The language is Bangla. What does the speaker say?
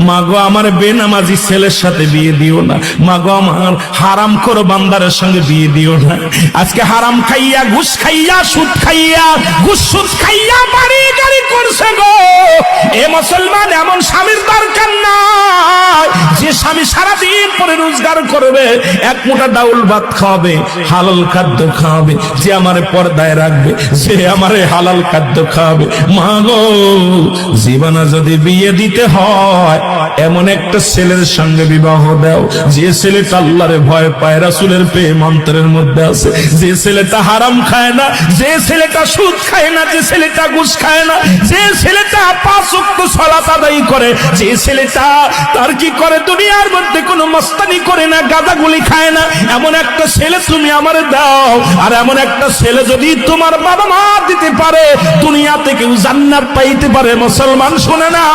মাগো আমার বেনামাজি ছেলের সাথে বিয়ে দিও না, মাগো আমার হারাম খোর বান্দারের সঙ্গে বিয়ে দিও না। আজকে হারাম খাইয়া, ঘুষ খাইয়া, সুদ খাইয়া, ঘুষ সুদ খাইয়া বাড়ি গাড়ি করছে গো। এ মুসলমান, এমন স্বামীর দরকার নাই যে স্বামী সারাদিন পরে রোজগার করবে, এক মুঠা ডাউল ভাত খাওয়াবে, হালাল খাদ্য খাওয়াবে, যে আমারে পর্দায় রাখবে, যে আমারে হালাল খাদ্য খাওয়াবে। মা গো, জীবনে যদি বিয়ে দিতে হয় এমন একটা ছেলের সঙ্গে বিবাহ দাও যে ছেলেটা আল্লাহরে ভয় পায়, রাসূলের প্রেম অন্তরের মধ্যে আছে, যে ছেলেটা হারাম খায় না, যে ছেলেটা সুদ খায় না, যে ছেলেটা ঘুষ খায় না, যে ছেলেটা 5 ওয়াক্ত সালাত আদায় করে, যে ছেলেটা তার কি করে দুনিয়ার মধ্যে কোনো মস্তানি করে না, গাঁজাগুলি খায় না, এমন একটা ছেলে তুমি আমারে দাও। আর এমন একটা ছেলে যদি তোমার বাবা মা দিতে পারে, দুনিয়া থেকে জান্নাত পাইতে পারে। মুসলমান শুনে না।